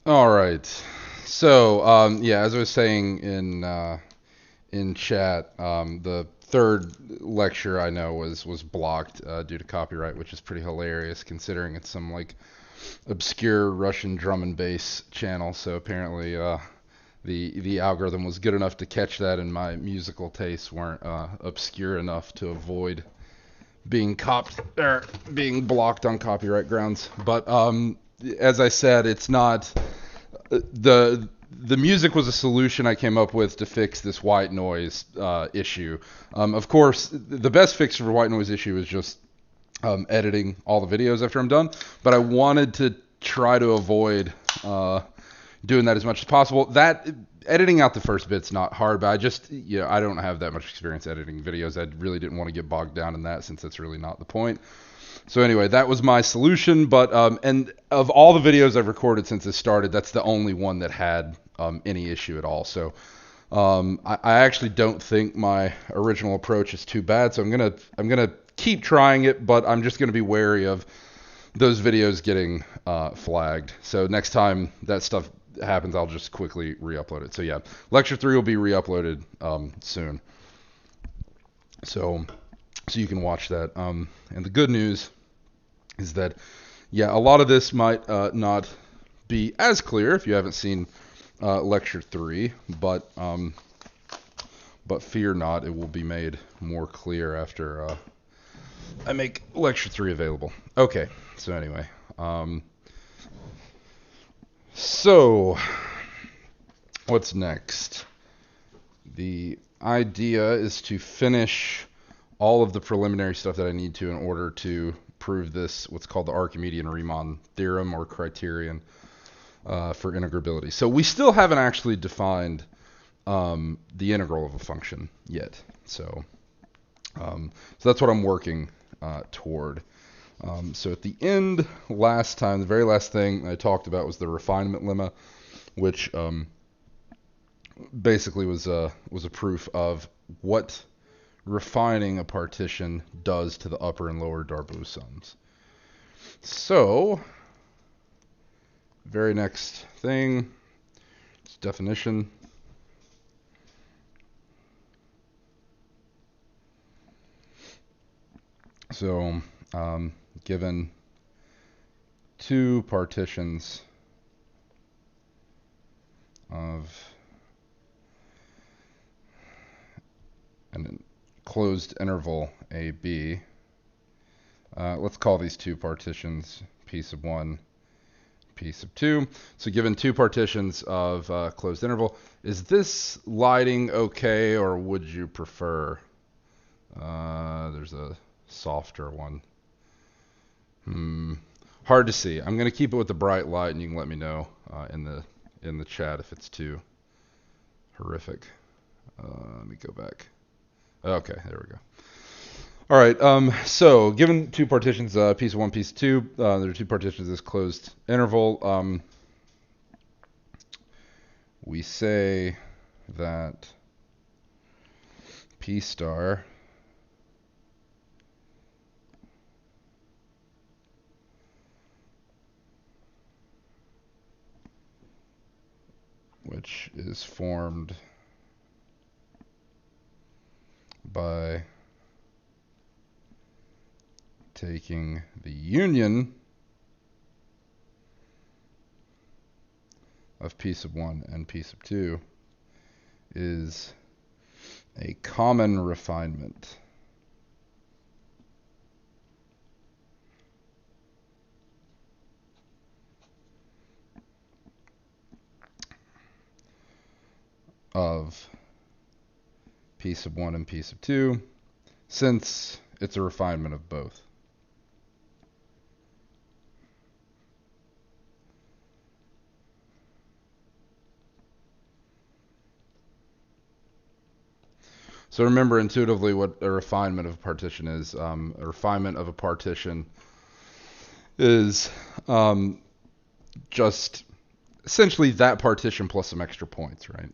All right. So, yeah, as I was saying in chat, the third lecture I know was blocked due to copyright, which is pretty hilarious considering it's some like obscure Russian drum and bass channel. So apparently, the algorithm was good enough to catch that, and my musical tastes weren't obscure enough to avoid being blocked on copyright grounds. But as I said, it's not the music was a solution I came up with to fix this white noise issue. Of course, the best fix for white noise issue is just editing all the videos after I'm done. But I wanted to try to avoid doing that as much as possible. That editing out the first bit's not hard, but I don't have that much experience editing videos. I really didn't want to get bogged down in that since that's really not the point. So anyway, that was my solution. But and of all the videos I've recorded since this started, that's the only one that had any issue at all. So I actually don't think my original approach is too bad. So I'm gonna keep trying it, but I'm just gonna be wary of those videos getting flagged. So next time that stuff happens, I'll just quickly re-upload it. So yeah, lecture 3 will be re-uploaded soon. So you can watch that. And the good news is that, yeah, a lot of this might not be as clear if you haven't seen lecture 3, but fear not, it will be made more clear after I make lecture 3 available. Okay, so anyway, so what's next? The idea is to finish all of the preliminary stuff that I need to in order to prove this, what's called the Archimedean-Riemann theorem or criterion for integrability. So we still haven't actually defined the integral of a function yet. So that's what I'm working toward. So at the end, last time, the very last thing I talked about was the refinement lemma, which basically was a proof of what refining a partition does to the upper and lower Darboux sums. So, very next thing is definition. So, given two partitions of an closed interval AB, let's call these two partitions P sub 1, P sub 2. So given two partitions of closed interval, is this lighting okay, or would you prefer? There's a softer one. Hard to see. I'm going to keep it with the bright light, and you can let me know in the chat if it's too horrific. Let me go back. Okay, there we go. All right, so given two partitions, piece of 1, piece of 2, there are two partitions of this closed interval. We say that P star which is formed by taking the union of P sub 1 and P sub 2 is a common refinement of P sub 1 and P sub 2, since it's a refinement of both. So remember intuitively what a refinement of a partition is. A refinement of a partition is just essentially that partition plus some extra points, right?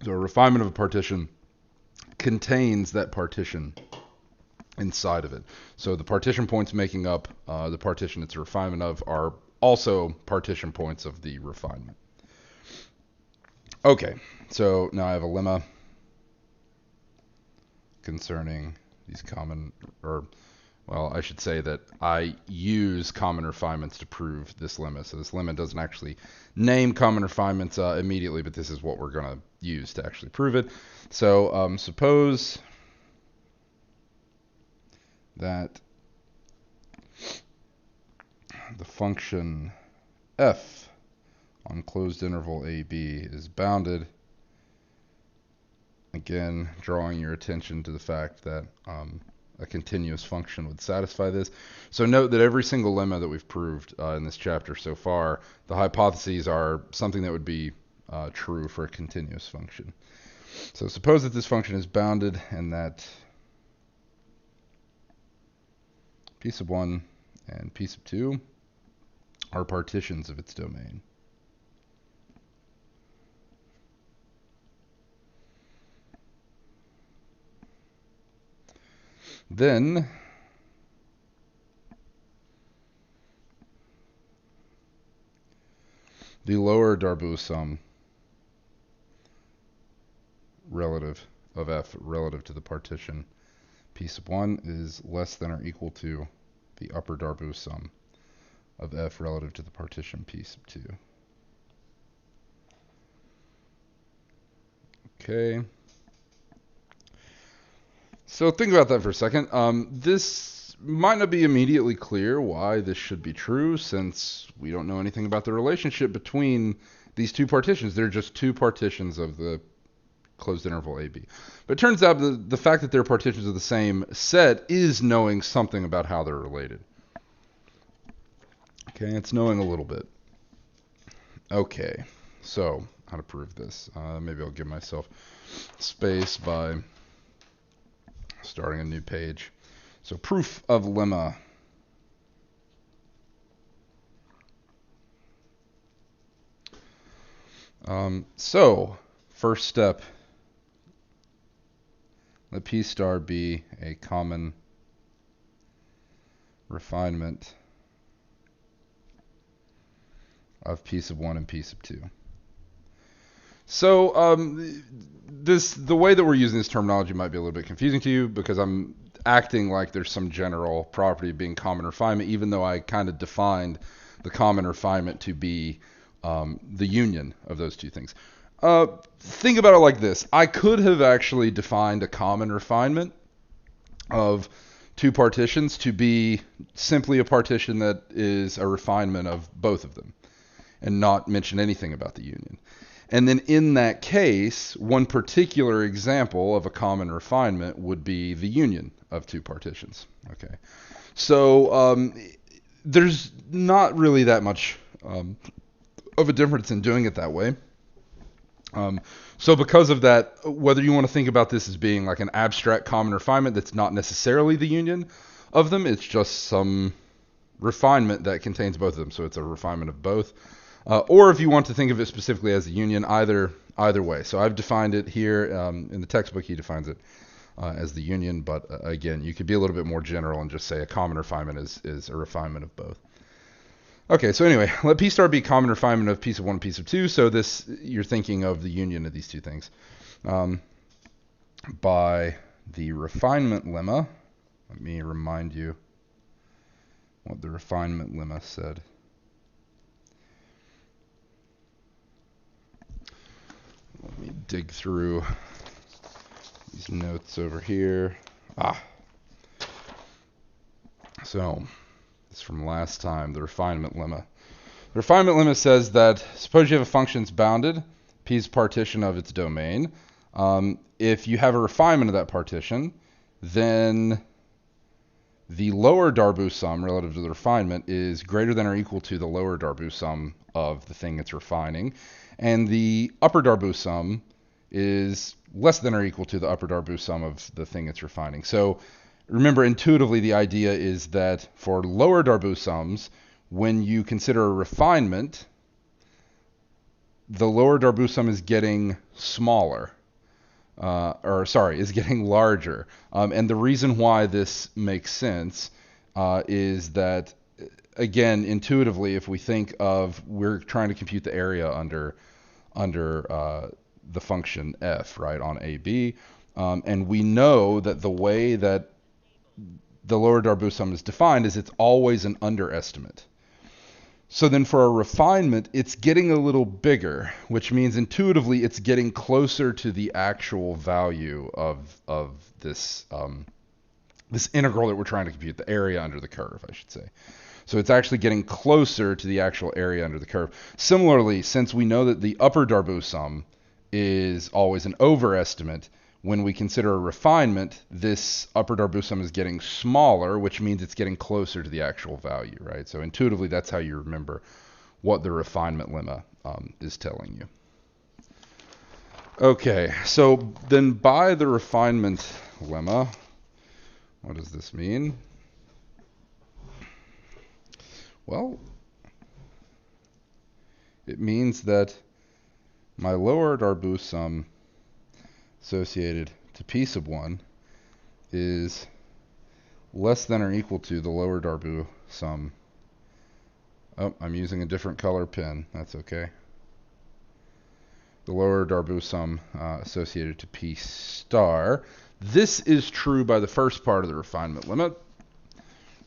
So a refinement of a partition contains that partition inside of it. So the partition points making up the partition it's a refinement of are also partition points of the refinement. Okay, so now I have a lemma concerning these common, or well, I should say that I use common refinements to prove this lemma. So this lemma doesn't actually name common refinements immediately, but this is what we're going to use to actually prove it. So suppose that the function f on closed interval ab is bounded. Again, drawing your attention to the fact that a continuous function would satisfy this. So note that every single lemma that we've proved in this chapter so far, the hypotheses are something that would be true for a continuous function. So suppose that this function is bounded and that p sub 1 and p sub 2 are partitions of its domain. Then the lower Darboux sum relative of f relative to the partition p sub 1 is less than or equal to the upper Darboux sum of f relative to the partition p sub 2. Okay. So think about that for a second. This might not be immediately clear why this should be true, since we don't know anything about the relationship between these two partitions. They're just two partitions of the closed interval AB. But it turns out the fact that they're partitions of the same set is knowing something about how they're related. Okay, it's knowing a little bit. Okay, so how to prove this? Maybe I'll give myself space by starting a new page. So proof of lemma. So first step, let P star be a common refinement of P sub 1 and P sub 2. So the way that we're using this terminology might be a little bit confusing to you, because I'm acting like there's some general property of being common refinement, even though I kind of defined the common refinement to be the union of those two things. Think about it like this. I could have actually defined a common refinement of two partitions to be simply a partition that is a refinement of both of them, and not mention anything about the union. And then in that case, one particular example of a common refinement would be the union of two partitions. Okay, so there's not really that much of a difference in doing it that way. So because of that, whether you want to think about this as being like an abstract common refinement that's not necessarily the union of them, it's just some refinement that contains both of them. So it's a refinement of both. Or if you want to think of it specifically as a union, either way. So I've defined it here in the textbook. He defines it as the union. But again, you could be a little bit more general and just say a common refinement is a refinement of both. Okay, so anyway, let P star be a common refinement of P sub 1 and P sub 2. So this, you're thinking of the union of these two things. By the refinement lemma, let me remind you what the refinement lemma said. Let me dig through these notes over here. So this is from last time, the refinement lemma. The refinement lemma says that suppose you have a function that's bounded, P is partition of its domain. If you have a refinement of that partition, then the lower Darboux sum relative to the refinement is greater than or equal to the lower Darboux sum of the thing it's refining. And the upper Darboux sum is less than or equal to the upper Darboux sum of the thing it's refining. So remember, intuitively, the idea is that for lower Darboux sums, when you consider a refinement, the lower Darboux sum is getting smaller. Is getting larger. And the reason why this makes sense is that again, intuitively, if we think of we're trying to compute the area under the function f, right, on AB, and we know that the way that the lower Darboux sum is defined is it's always an underestimate. So then for a refinement, it's getting a little bigger, which means intuitively it's getting closer to the actual value of this this integral that we're trying to compute, the area under the curve, I should say. So it's actually getting closer to the actual area under the curve. Similarly, since we know that the upper Darboux sum is always an overestimate, when we consider a refinement, this upper Darboux sum is getting smaller, which means it's getting closer to the actual value, right? So intuitively, that's how you remember what the refinement lemma is telling you. Okay, so then by the refinement lemma, what does this mean? Well, it means that my lower Darboux sum associated to P sub 1 is less than or equal to the lower Darboux sum. Oh, I'm using a different color pen. That's okay. The lower Darboux sum associated to P star. This is true by the first part of the refinement lemma.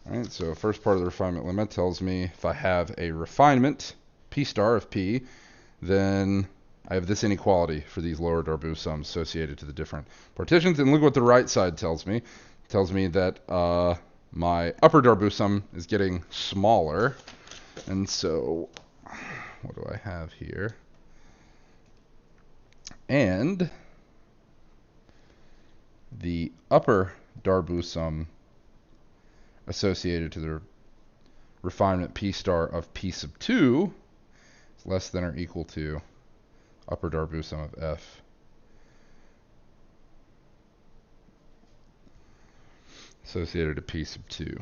All right, so first part of the refinement lemma tells me if I have a refinement, P star of P, then I have this inequality for these lower Darboux sums associated to the different partitions. And look what the right side tells me. It tells me that my upper Darboux sum is getting smaller. And so what do I have here? And the upper Darboux sum associated to the refinement P star of P sub 2 is less than or equal to upper Darboux sum of F associated to P sub 2.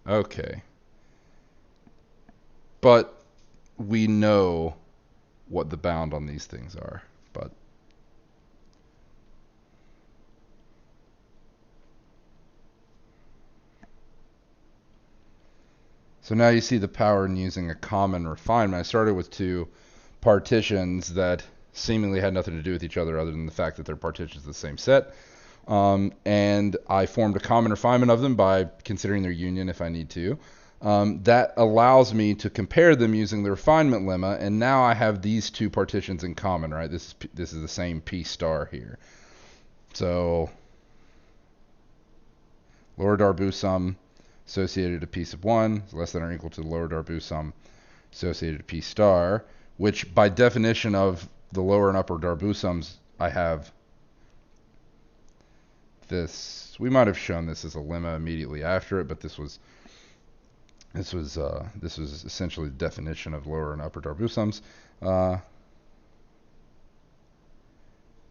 Okay. But we know what the bound on these things are. But so now you see the power in using a common refinement. I started with two partitions that seemingly had nothing to do with each other than the fact that they're partitions of the same set. And I formed a common refinement of them by considering their union if I need to. That allows me to compare them using the refinement lemma, and now I have these two partitions in common, right? This is the same P star here. So lower Darboux sum associated to P sub 1 is less than or equal to the lower Darboux sum associated to P star, which by definition of the lower and upper Darboux sums, I have this. We might have shown this as a lemma immediately after it, but this was essentially the definition of lower and upper Darboux sums. And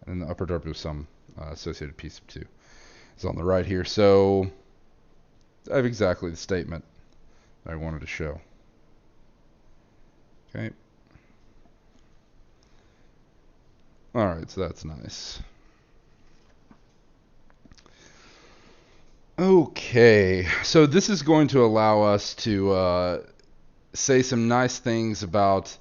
the upper Darboux sum associated P sub 2 is on the right here. So I have exactly the statement I wanted to show. Okay. All right, so that's nice. Okay, so this is going to allow us to say some nice things about,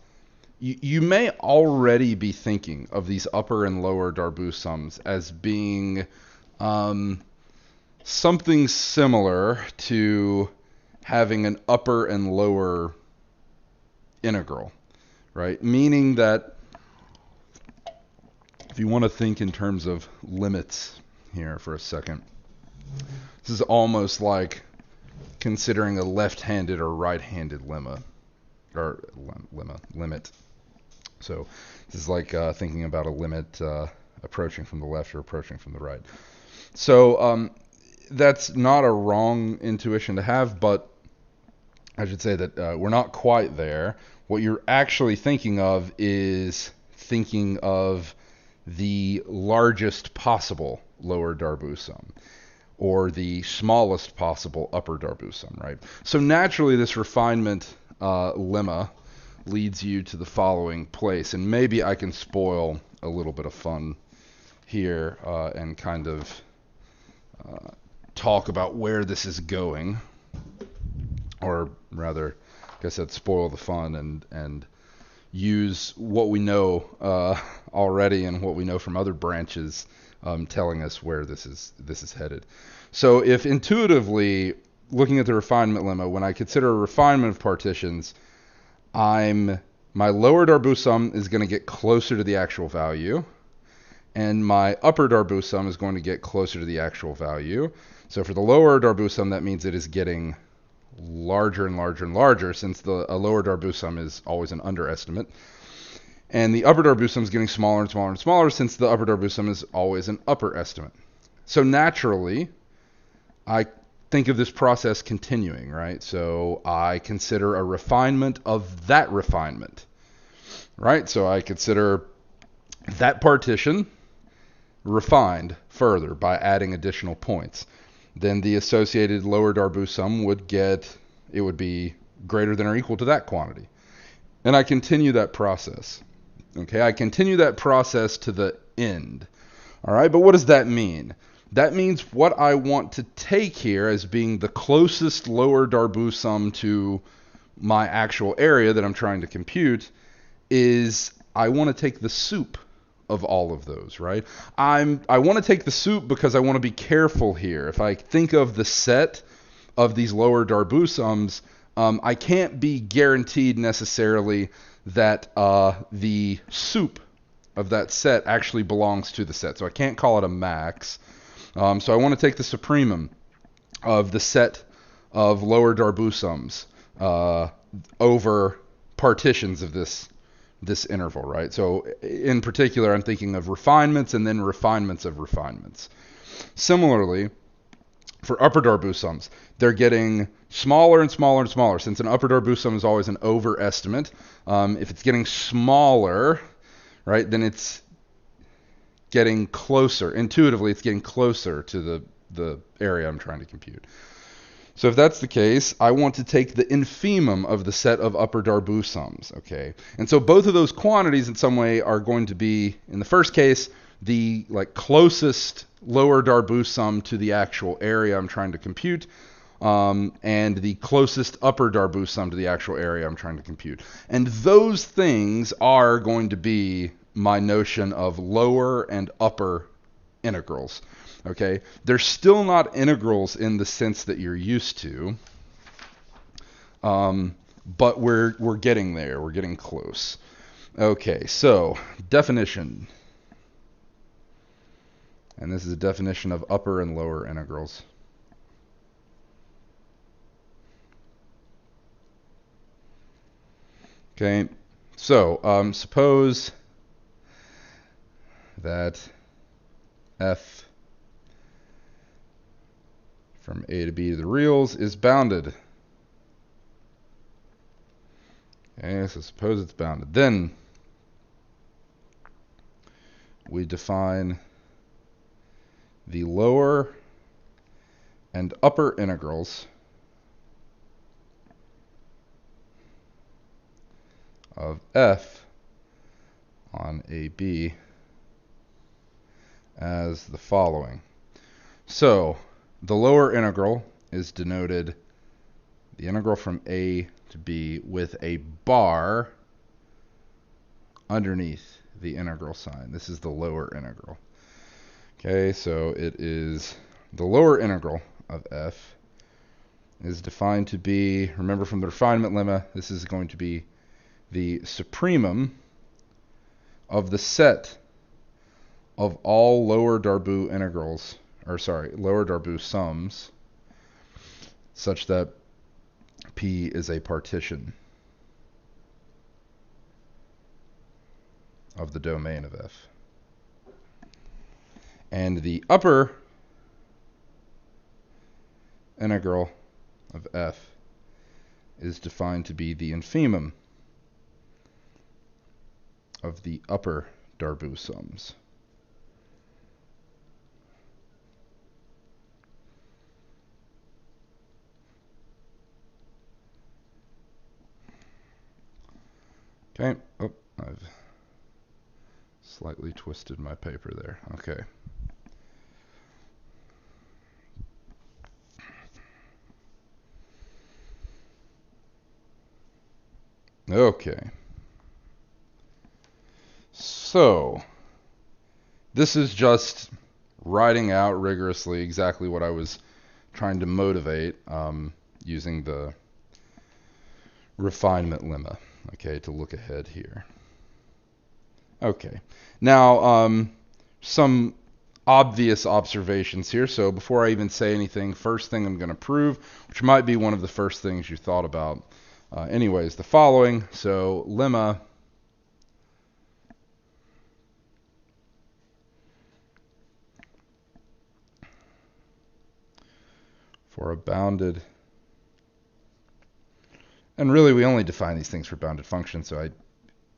you may already be thinking of these upper and lower Darboux sums as being something similar to having an upper and lower integral, right? Meaning that if you want to think in terms of limits here for a second, this is almost like considering a left-handed or right-handed lemma, or limit. So this is like thinking about a limit approaching from the left or approaching from the right. So that's not a wrong intuition to have, but I should say that we're not quite there. What you're actually thinking of is thinking of the largest possible lower Darboux sum, or the smallest possible upper Darboux sum, right? So naturally, this refinement lemma leads you to the following place, and maybe I can spoil a little bit of fun here and kind of talk about where this is going. or rather, like I said, spoil the fun and use what we know already and what we know from other branches, telling us where this is headed. So if intuitively, looking at the refinement lemma, when I consider a refinement of partitions, my lower Darboux sum is going to get closer to the actual value, and my upper Darboux sum is going to get closer to the actual value. So for the lower Darboux sum, that means it is getting larger and larger and larger, since a lower Darboux sum is always an underestimate. And the upper Darboux sum is getting smaller and smaller and smaller, since the upper Darboux sum is always an upper estimate. So naturally, I think of this process continuing, right? So I consider a refinement of that refinement, right? So I consider that partition refined further by adding additional points. Then the associated lower Darboux sum would be greater than or equal to that quantity. And I continue that process. Okay, I continue that process to the end. All right, but what does that mean? That means what I want to take here as being the closest lower Darboux sum to my actual area that I'm trying to compute is I want to take the sup of all of those, right? I want to take the sup because I want to be careful here. If I think of the set of these lower Darboux sums, I can't be guaranteed necessarily that the sup of that set actually belongs to the set. So I can't call it a max. So I want to take the supremum of the set of lower Darboux sums over partitions of this interval, right? So in particular, I'm thinking of refinements and then refinements of refinements. Similarly, for upper Darboux sums, they're getting smaller and smaller and smaller, since an upper Darboux sum is always an overestimate. If it's getting smaller, right, then it's getting closer. Intuitively, it's getting closer to the area I'm trying to compute. So if that's the case, I want to take the infimum of the set of upper Darboux sums, okay? And so both of those quantities in some way are going to be, in the first case, the closest lower Darboux sum to the actual area I'm trying to compute, and the closest upper Darboux sum to the actual area I'm trying to compute. And those things are going to be my notion of lower and upper integrals. Okay, they're still not integrals in the sense that you're used to, but we're getting there. We're getting close. Okay, so definition, and this is a definition of upper and lower integrals. Okay, so suppose that f from a to b to the reals is bounded. Okay, so suppose it's bounded. Then we define the lower and upper integrals of f on AB as the following. So the lower integral is denoted, the integral from A to B, with a bar underneath the integral sign. This is the lower integral. Okay, so it is the lower integral of f is defined to be, remember from the refinement lemma, this is going to be the supremum of the set of all lower Darboux integrals, lower Darboux sums, such that P is a partition of the domain of F. And the upper integral of F is defined to be the infimum of the upper Darboux sums. Okay, oh, I've slightly twisted my paper there. Okay. Okay. So, this is just writing out rigorously exactly what I was trying to motivate using the refinement lemma, okay, to look ahead here. Okay, now some obvious observations here. So before I even say anything, first thing I'm going to prove, which might be one of the first things you thought about anyways, the following. So lemma for a bounded, and really we only define these things for bounded functions, so I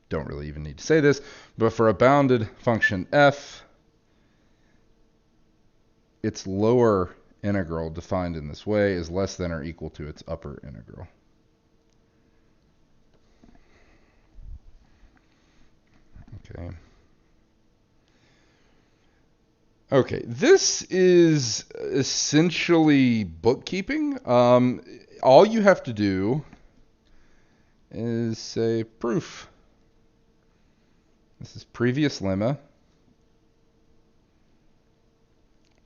don't really even need to say this, but for a bounded function f, its lower integral defined in this way is less than or equal to its upper integral. Okay. Okay, this is essentially bookkeeping. All you have to do is say proof. This is previous lemma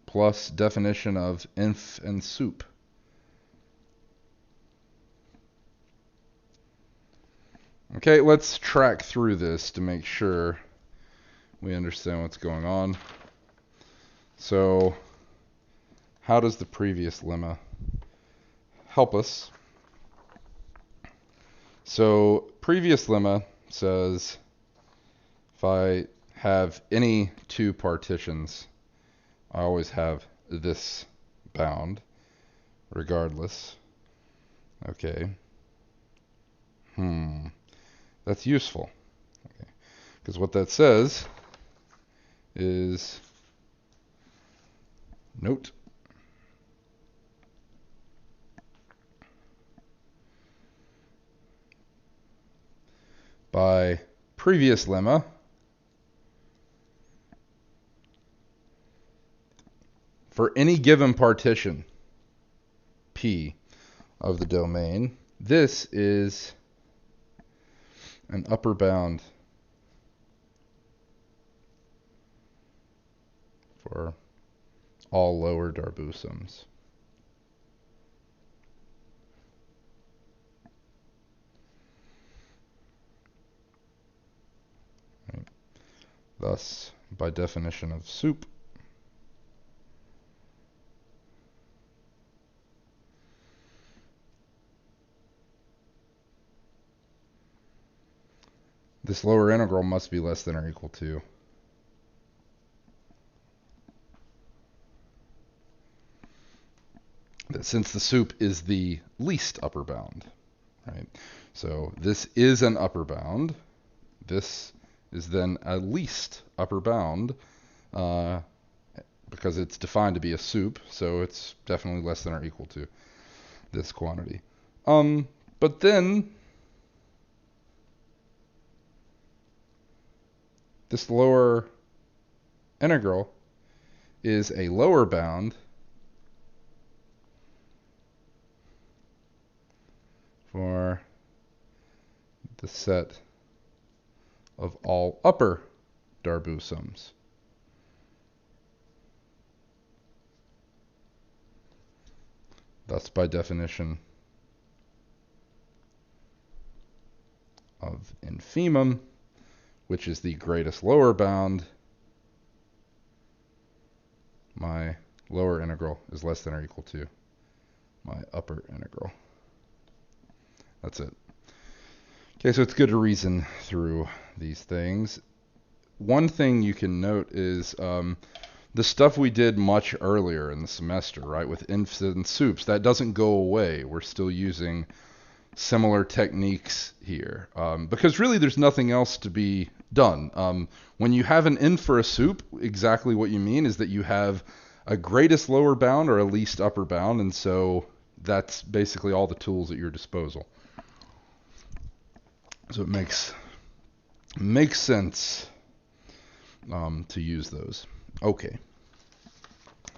plus definition of inf and sup. Okay, let's track through this to make sure we understand what's going on. So, how does the previous lemma help us? So, previous lemma says if I have any two partitions, I always have this bound, regardless. Okay. That's useful. Okay. Because what that says is, note, by previous lemma, for any given partition P of the domain, this is an upper bound for all lower Darboux sums. Right. Thus, by definition of sup, this lower integral must be less than or equal to that, since the sup is the least upper bound, right? So this is an upper bound. This is then a least upper bound because it's defined to be a sup, so it's definitely less than or equal to this quantity. But then this lower integral is a lower bound for the set of all upper Darboux sums. Thus, by definition of infimum, which is the greatest lower bound, my lower integral is less than or equal to my upper integral. That's it. Okay, so it's good to reason through these things. One thing you can note is the stuff we did much earlier in the semester, right, with infs and sups, that doesn't go away. We're still using similar techniques here because really there's nothing else to be done. When you have an inf for a sup, exactly what you mean is that you have a greatest lower bound or a least upper bound, and so that's basically all the tools at your disposal. So it makes sense to use those. Okay,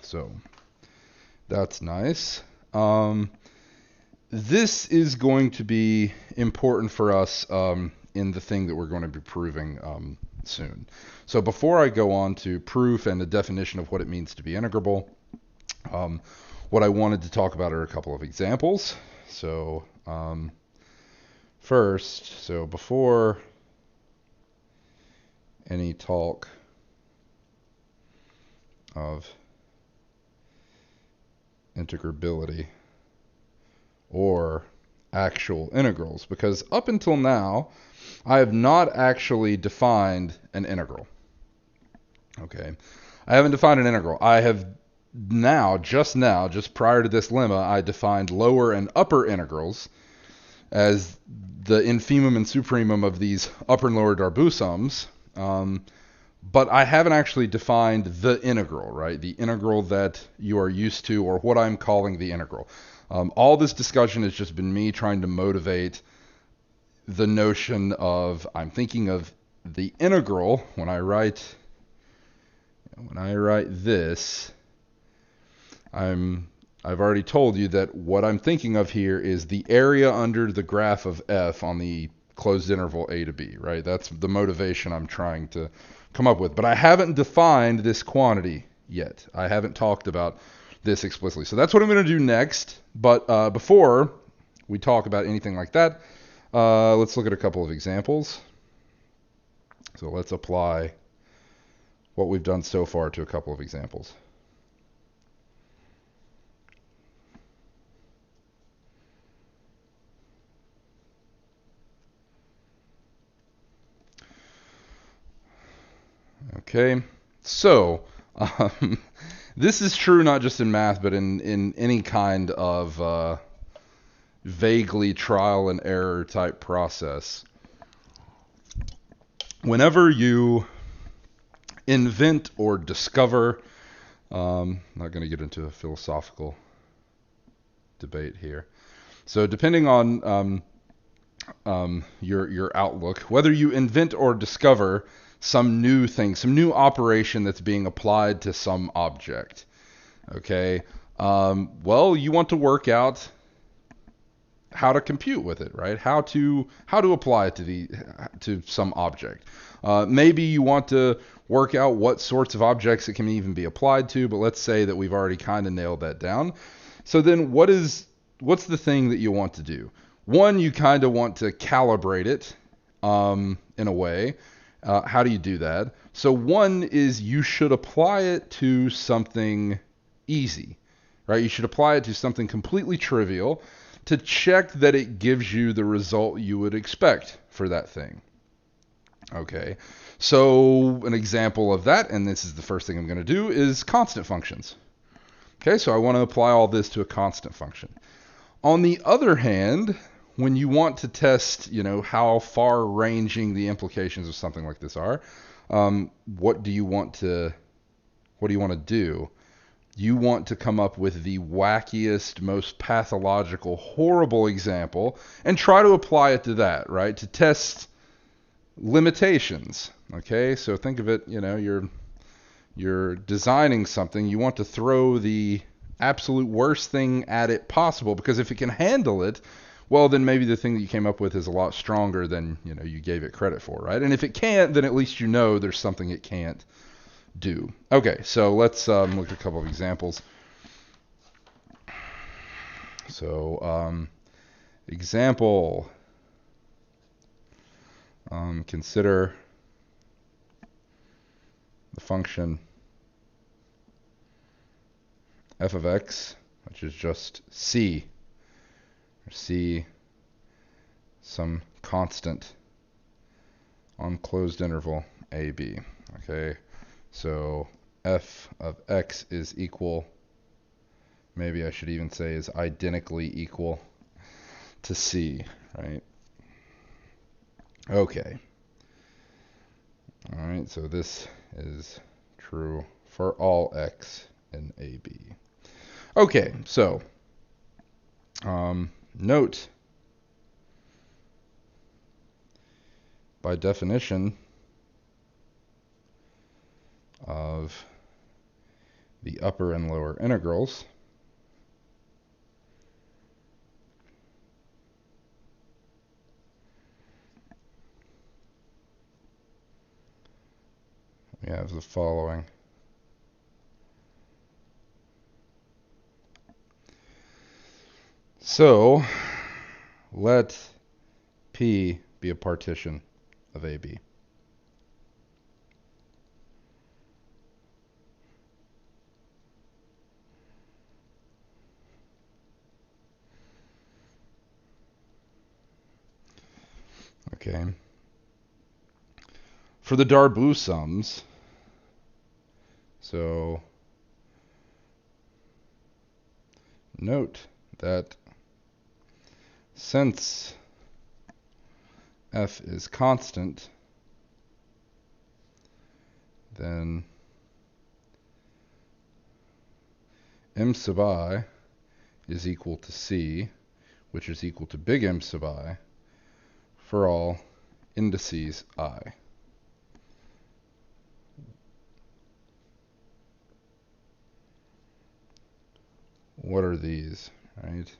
so that's nice. this is going to be important for us in the thing that we're going to be proving soon. So before I go on to proof and the definition of what it means to be integrable, what I wanted to talk about are a couple of examples. So first, so before any talk of integrability or actual integrals, because up until now, I have not actually defined an integral. Okay, I haven't defined an integral. I have just prior to this lemma, I defined lower and upper integrals as the infimum and supremum of these upper and lower Darboux sums. But I haven't actually defined the integral, right? The integral that you are used to, or what I'm calling the integral. All this discussion has just been me trying to motivate the notion of, I'm thinking of the integral when I write this. I've already told you that what I'm thinking of here is the area under the graph of f on the closed interval a to b, right? That's the motivation I'm trying to come up with. But I haven't defined this quantity yet. I haven't talked about this explicitly. So that's what I'm going to do next. But before we talk about anything like that, let's look at a couple of examples. So let's apply what we've done so far to a couple of examples. Okay, so this is true not just in math, but in any kind of vaguely trial and error type process. Whenever you invent or discover, I'm not going to get into a philosophical debate here. So depending on your outlook, whether you invent or discover some new thing, some new operation that's being applied to some object, okay, well, you want to work out how to compute with it, right? How to apply it to some object. Maybe you want to work out what sorts of objects it can even be applied to, but let's say that we've already kind of nailed that down. So then what's the thing that you want to do? One, you kind of want to calibrate it in a way. How do you do that? So one is you should apply it to something easy, right? You should apply it to something completely trivial to check that it gives you the result you would expect for that thing. Okay, so an example of that, and this is the first thing I'm going to do, is constant functions. Okay, so I want to apply all this to a constant function. On the other hand, when you want to test, how far-ranging the implications of something like this are, what do you want to do? You want to come up with the wackiest, most pathological, horrible example and try to apply it to that, right? To test limitations. Okay, so think of it, you're designing something, you want to throw the absolute worst thing at it possible, because if it can handle it, well, then maybe the thing that you came up with is a lot stronger than you gave it credit for, right? And if it can't, then at least there's something it can't do. Okay, so let's look at a couple of examples. So, example, consider the function f of x, which is just c, or c some constant on closed interval a, b. Okay, so f of x is equal, maybe I should even say is identically equal to c, right? Okay. All right, so this is true for all x in AB. Okay, so note, by definition of the upper and lower integrals, we have the following. So let P be a partition of AB. Okay. For the Darboux sums, so note that since f is constant, then m sub I is equal to c, which is equal to big M sub I, for all indices I. What are these? Right?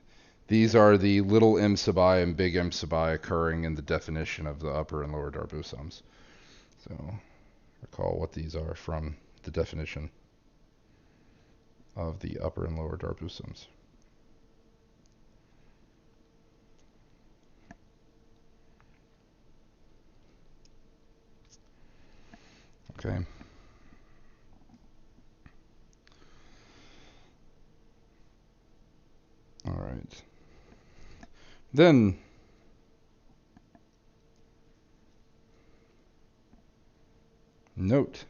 These are the little m sub I and big M sub I occurring in the definition of the upper and lower Darboux sums. So recall what these are from the definition of the upper and lower Darboux sums. Okay. All right. Then note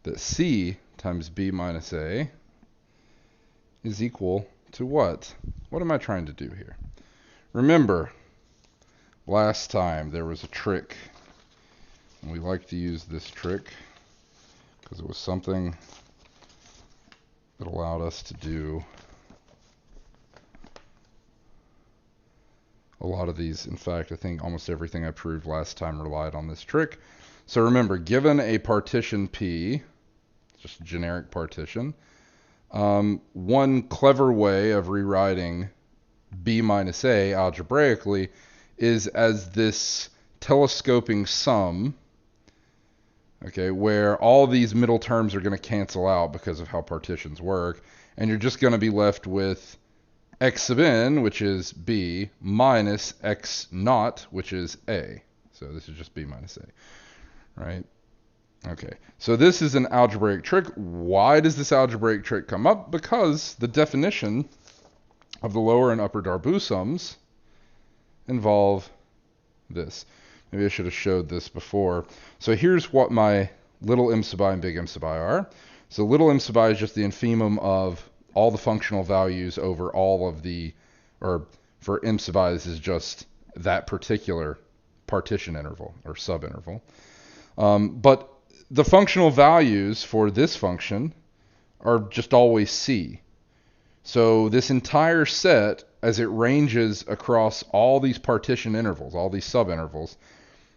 that C times B minus A is equal to what? What am I trying to do here? Remember, last time there was a trick, and we like to use this trick because it was something that allowed us to do a lot of these. In fact, I think almost everything I proved last time relied on this trick. So remember, given a partition P, just a generic partition, one clever way of rewriting B minus A algebraically is as this telescoping sum, okay, where all these middle terms are going to cancel out because of how partitions work, and you're just going to be left with x sub n, which is B, minus x naught, which is A. So this is just B minus A, right? Okay, so this is an algebraic trick. Why does this algebraic trick come up? Because the definition of the lower and upper Darboux sums involve this. Maybe I should have showed this before. So here's what my little m sub I and big M sub I are. So little m sub I is just the infimum of all the functional values over all of the, or for m sub I, this is just that particular partition interval or subinterval. But the functional values for this function are just always C. So this entire set, as it ranges across all these partition intervals, all these subintervals,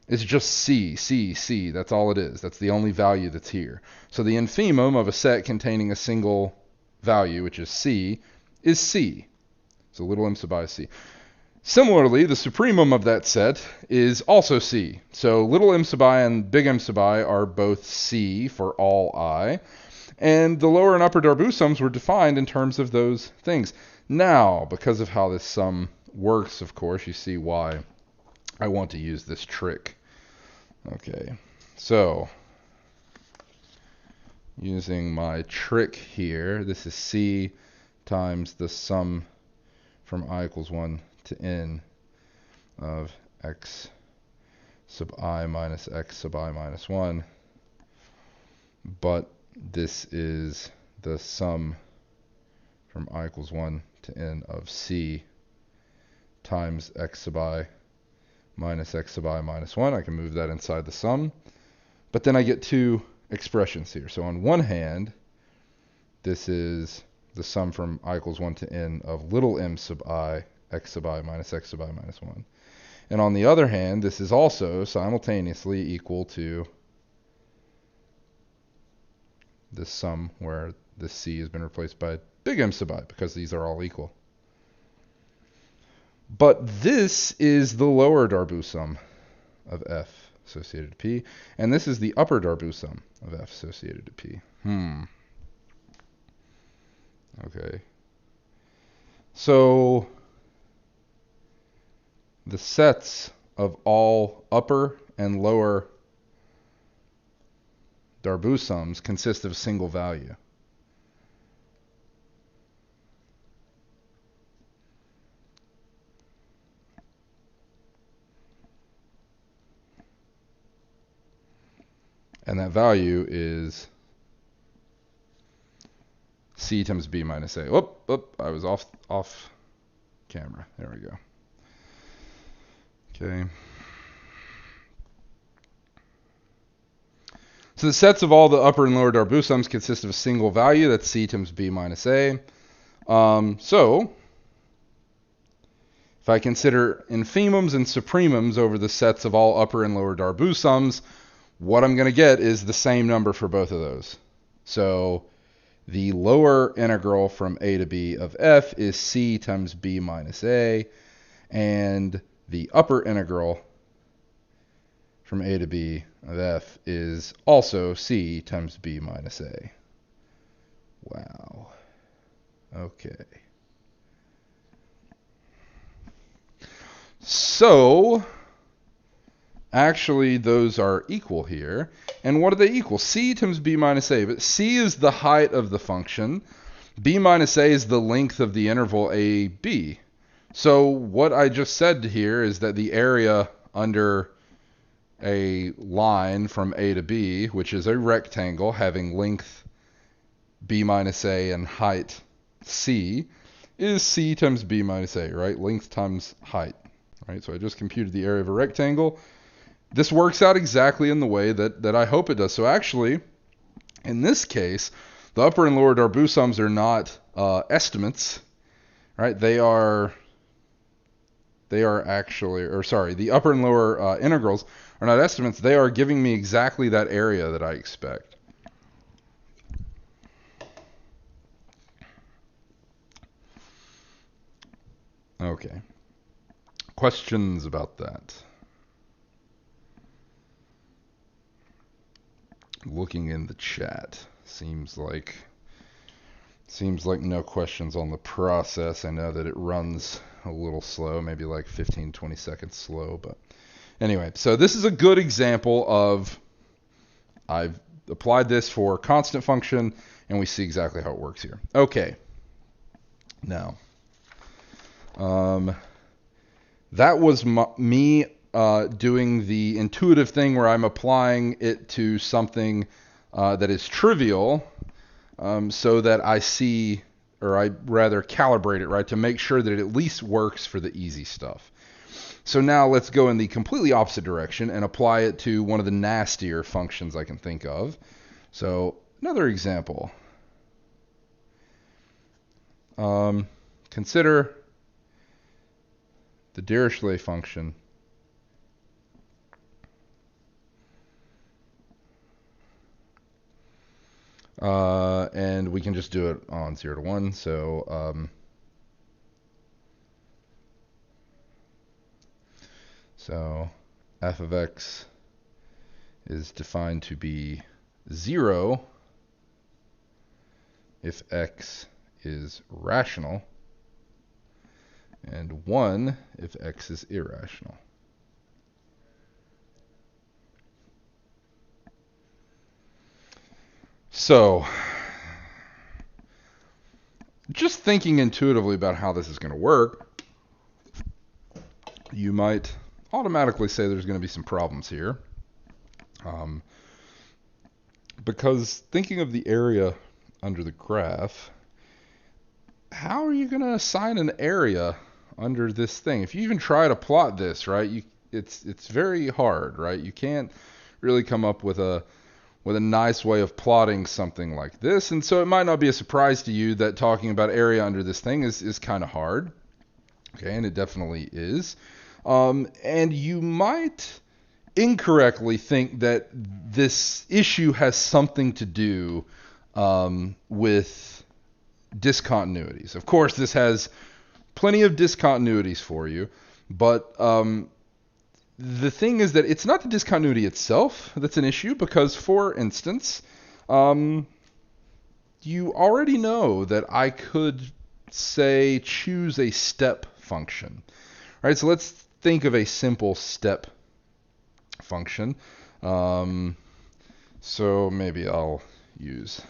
is just C, C, C. That's all it is. That's the only value that's here. So the infimum of a set containing a single value, which is C, is C. So little m sub I is C. Similarly, the supremum of that set is also C. So little m sub I and big M sub I are both C for all I. And the lower and upper Darboux sums were defined in terms of those things. Now, because of how this sum works, of course, you see why I want to use this trick. Okay, so using my trick here, this is C times the sum from I equals 1 to n of x sub I minus x sub I minus 1. But this is the sum from I equals 1 to n of C times x sub I minus x sub I minus 1. I can move that inside the sum. But then I get two expressions here. So on one hand, this is the sum from I equals 1 to n of little m sub I, x sub I minus x sub I minus 1. And on the other hand, this is also simultaneously equal to this sum where this C has been replaced by big M sub I, because these are all equal. But this is the lower Darboux sum of F. associated to P. And this is the upper Darboux sum of F associated to P. Okay. So the sets of all upper and lower Darboux sums consist of a single value. And that value is C times B minus A. Whoop, I was off camera. There we go. Okay. So the sets of all the upper and lower Darboux sums consist of a single value. That's C times B minus A. So if I consider infimums and supremums over the sets of all upper and lower Darboux sums, what I'm going to get is the same number for both of those. So the lower integral from A to B of F is C times B minus A, and the upper integral from A to B of F is also C times B minus A. Wow. Okay. So actually, those are equal here. And what do they equal? C times B minus A. But C is the height of the function. B minus A is the length of the interval AB. So what I just said here is that the area under a line from A to B, which is a rectangle having length B minus A and height C, is C times B minus A, right? Length times height, right? So I just computed the area of a rectangle. This works out exactly in the way that I hope it does. So actually, in this case, the upper and lower Darboux sums are not estimates, right? They are actually, or sorry, the upper and lower integrals are not estimates. They are giving me exactly that area that I expect. Okay. Questions about that? Looking in the chat, seems like no questions on the process. I know that it runs a little slow, maybe like 15-20 seconds slow, but anyway, so this is a good example of I've applied this for constant function and we see exactly how it works here. Okay, now that was me doing the intuitive thing where I'm applying it to something that is trivial, so that I see, or I rather calibrate it, right, to make sure that it at least works for the easy stuff. So now let's go in the completely opposite direction and apply it to one of the nastier functions I can think of. So another example. Consider the Dirichlet function and we can just do it on 0 to 1. So f of x is defined to be 0 if x is rational, and 1 if x is irrational. So, just thinking intuitively about how this is going to work, you might automatically say there's going to be some problems here. Because thinking of the area under the graph, how are you going to assign an area under this thing? If you even try to plot this, right, it's very hard, right? You can't really come up with a nice way of plotting something like this. And so it might not be a surprise to you that talking about area under this thing is kind of hard. Okay, and it definitely is. And you might incorrectly think that this issue has something to do with discontinuities. Of course, this has plenty of discontinuities for you, but the thing is that it's not the discontinuity itself that's an issue, because, for instance, you already know that I could, say, choose a step function. All right, so let's think of a simple step function. So maybe I'll use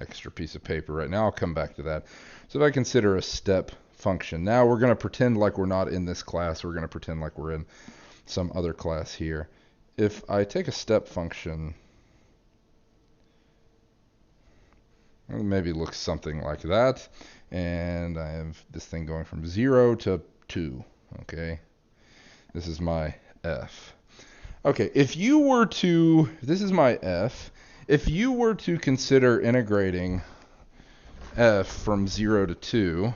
extra piece of paper right now. I'll come back to that. So if I consider a step function, now we're going to pretend like we're not in this class. We're going to pretend like we're in some other class here. If I take a step function, it maybe looks something like that, and I have this thing going from 0 to 2. Okay, this is my f. Okay, if you were to, this is my f, if you were to consider integrating f from 0 to 2,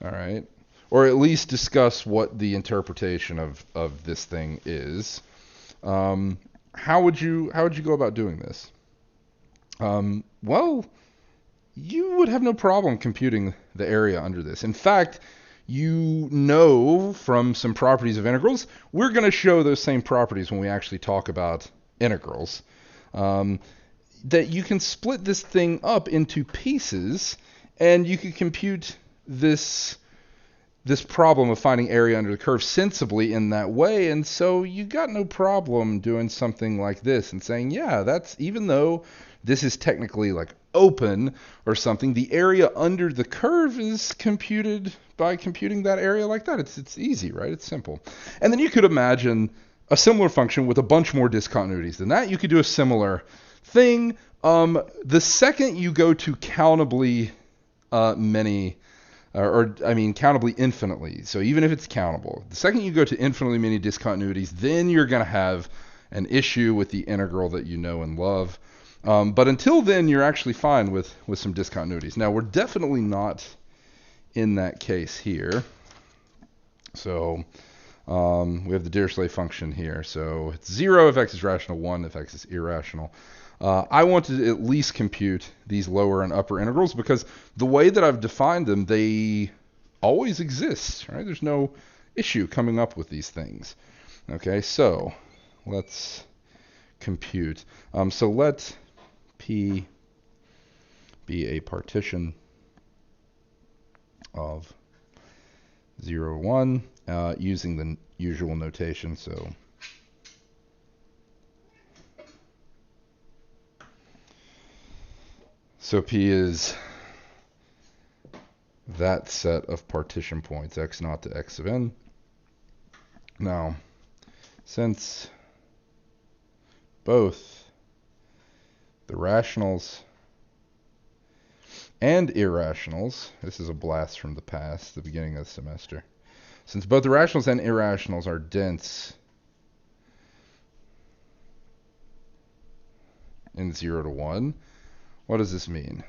all right, or at least discuss what the interpretation of this thing is, how would you go about doing this? Well, you would have no problem computing the area under this. In fact, you know from some properties of integrals, we're going to show those same properties when we actually talk about integrals, that you can split this thing up into pieces, and you can compute this problem of finding area under the curve sensibly in that way. And so you got no problem doing something like this and saying, yeah, that's, even though this is technically like open or something, the area under the curve is computed by computing that area like that. It's easy, right? It's simple. And then you could imagine a similar function with a bunch more discontinuities than that. You could do a similar thing. The second you go to countably many, countably infinitely, so even if it's countable, the second you go to infinitely many discontinuities, then you're going to have an issue with the integral that you know and love. But until then, you're actually fine with some discontinuities. Now, we're definitely not in that case here. So we have the Dirichlet function here. So it's 0 if x is rational, 1 if x is irrational. I want to at least compute these lower and upper integrals, because the way that I've defined them, they always exist, right? There's no issue coming up with these things. Okay, so let's compute. So let P be a partition of 0, 1, using the usual notation. So P is that set of partition points, x0 to x of n. Now, since both the rationals and irrationals, this is a blast from the past, the beginning of the semester, since both the rationals and irrationals are dense in 0 to 1, what does this mean?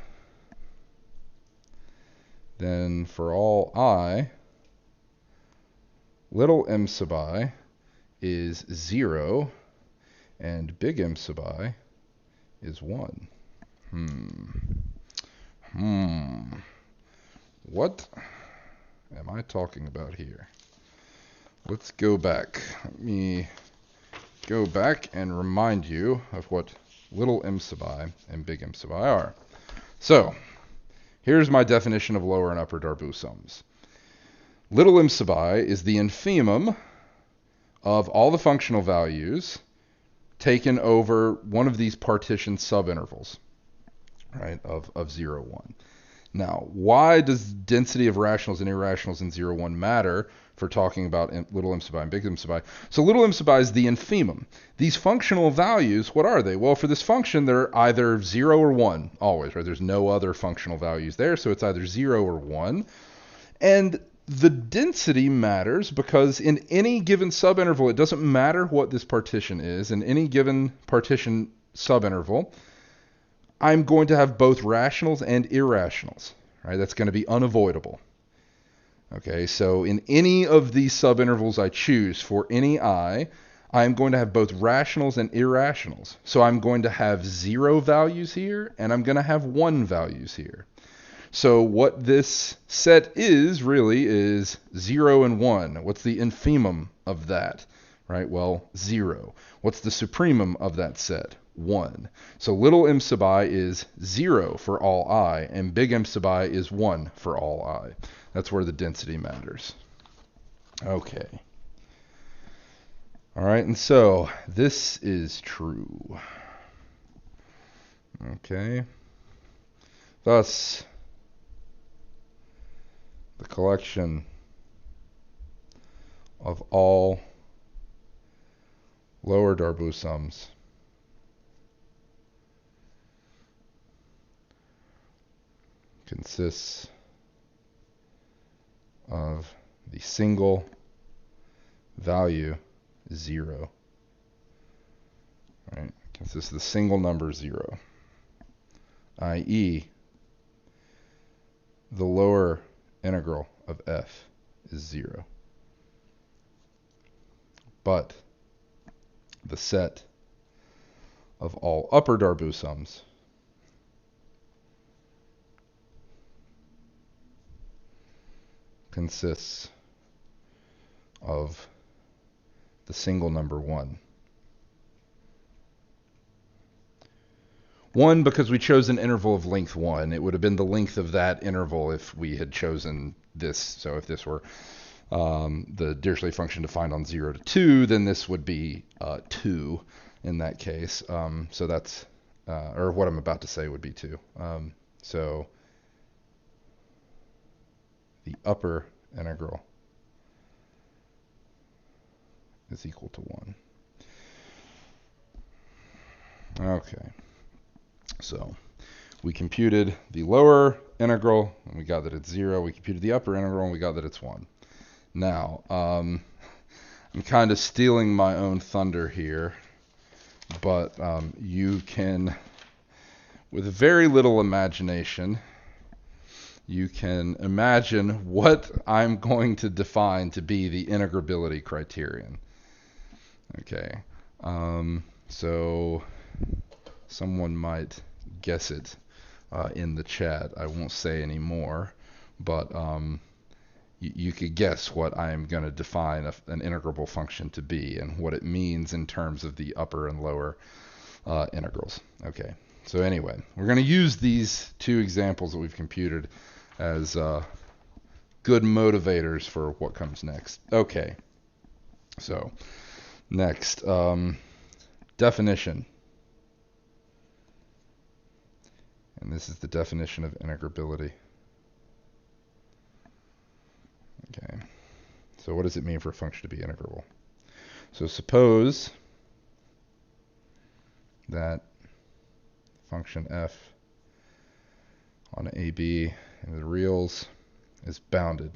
Then for all I, little m sub I is 0, and big M sub I is 1. What am I talking about here? Let's go back. Let me go back and remind you of what little m sub I and big M sub I are. So here's my definition of lower and upper Darboux sums. Little m sub I is the infimum of all the functional values taken over one of these partition subintervals, right, of 0, 1. Now, why does density of rationals and irrationals in 0, 1 matter for talking about little m sub I and big M sub I? So little m sub I is the infimum. These functional values, what are they? Well, for this function, they're either 0 or 1, always, right? There's no other functional values there, so it's either 0 or 1. And the density matters because in any given subinterval, it doesn't matter what this partition is. In any given partition subinterval, I'm going to have both rationals and irrationals, right? That's going to be unavoidable. Okay, so in any of these subintervals I choose for any I, I'm going to have both rationals and irrationals. So I'm going to have 0 values here, and I'm going to have 1 values here. So what this set is really is 0 and 1. What's the infimum of that? Right? Well, 0. What's the supremum of that set? 1. So little m sub I is 0 for all I, and big M sub I is 1 for all I. That's where the density matters. Okay. All right, and so this is true. Okay. Thus, the collection of all lower Darboux sums consists of the single value 0. Right? Consists of the single number 0, i.e., the lower integral of f is 0. But the set of all upper Darboux sums consists of the single number 1. 1 because we chose an interval of length 1. It would have been the length of that interval if we had chosen this. So if this were the Dirichlet function defined on 0 to 2, then this would be 2 in that case. So that's, or what I'm about to say would be 2. So the upper integral is equal to 1. Okay. So we computed the lower integral, and we got that it's 0. We computed the upper integral, and we got that it's 1. Now, I'm kind of stealing my own thunder here, but you can, with very little imagination, you can imagine what I'm going to define to be the integrability criterion. Okay, so someone might guess it in the chat. I won't say any more, but you could guess what I am going to define an integrable function to be and what it means in terms of the upper and lower integrals. Okay, so anyway, we're going to use these two examples that we've computed as good motivators for what comes next. Okay, so next, definition. And this is the definition of integrability. Okay, so what does it mean for a function to be integrable? So suppose that function f on AB in the reals is bounded.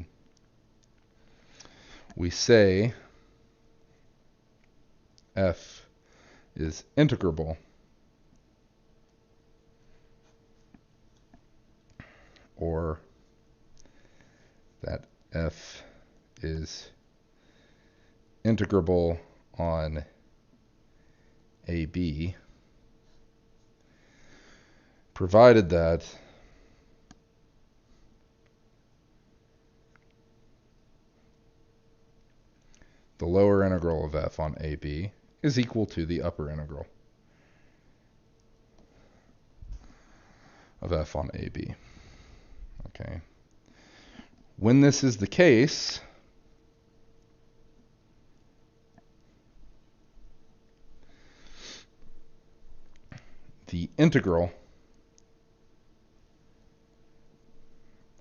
We say f is integrable or that f is integrable on AB, provided that the lower integral of f on AB is equal to the upper integral of f on AB. Okay. When this is the case, the integral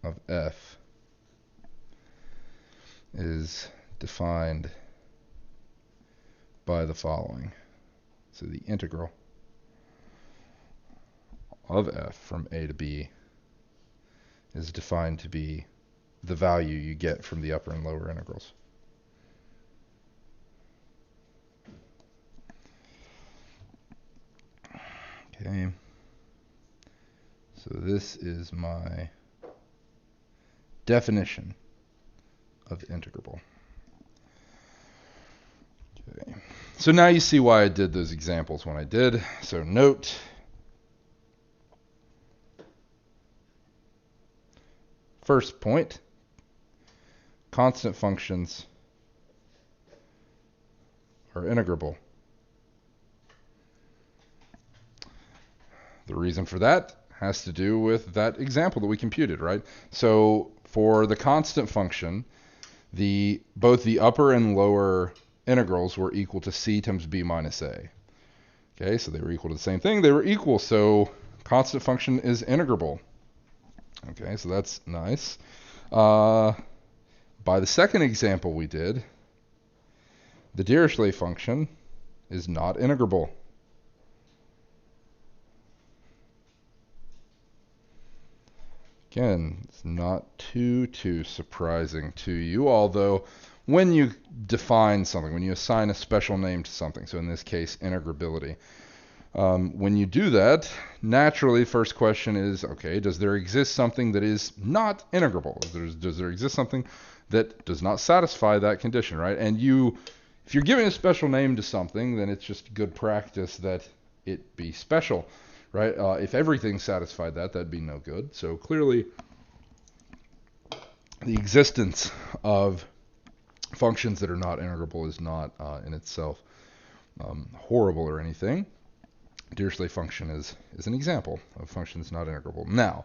of f is defined by the following. So the integral of f from a to b is defined to be the value you get from the upper and lower integrals. Okay, so this is my definition of integrable. Okay, so now you see why I did those examples when I did. So note First point, constant functions are integrable. The reason for that has to do with that example that we computed, right? So for the constant function, both the upper and lower integrals were equal to c times b minus a. Okay, so they were equal to the same thing. They were equal, so constant function is integrable. Okay, so that's nice. By the second example we did, the Dirichlet function is not integrable. Again, it's not too surprising to you, although when you define something, when you assign a special name to something, so in this case, integrability, when you do that, naturally, first question is, okay, does there exist something that is not integrable? Does there exist something that does not satisfy that condition, right? And if you're giving a special name to something, then it's just good practice that it be special. Right? If everything satisfied that, that'd be no good. So clearly, the existence of functions that are not integrable is not in itself horrible or anything. Dirichlet function is an example of functions not integrable. Now,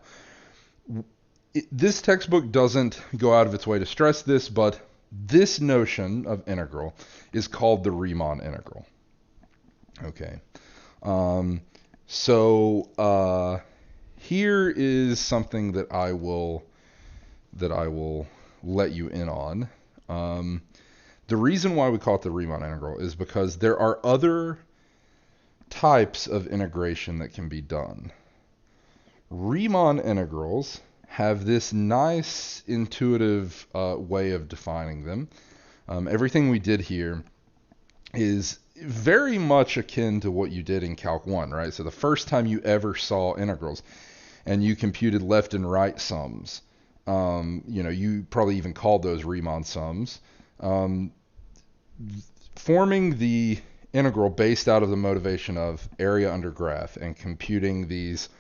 this textbook doesn't go out of its way to stress this, but this notion of integral is called the Riemann integral. Okay. So here is something that I will let you in on. The reason why we call it the Riemann integral is because there are other types of integration that can be done. Riemann integrals have this nice intuitive way of defining them. Everything we did here is very much akin to what you did in Calc 1, right? So the first time you ever saw integrals and you computed left and right sums, you probably even called those Riemann sums. Forming the integral based out of the motivation of area under graph and computing these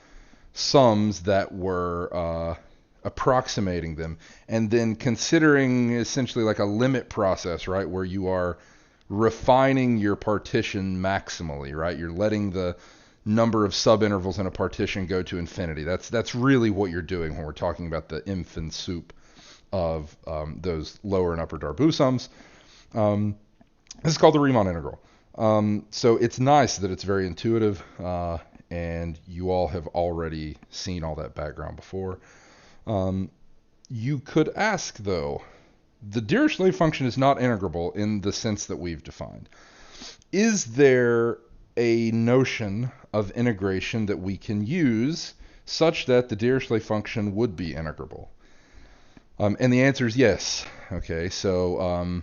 sums that were approximating them, and then considering essentially like a limit process, right, where you are refining your partition maximally, right? You're letting the number of subintervals in a partition go to infinity. That's really what you're doing when we're talking about the infin soup of those lower and upper Darboux sums. This is called the Riemann integral. So it's nice that it's very intuitive, and you all have already seen all that background before. You could ask, though, the Dirichlet function is not integrable in the sense that we've defined. Is there a notion of integration that we can use such that the Dirichlet function would be integrable? And the answer is yes. Okay, so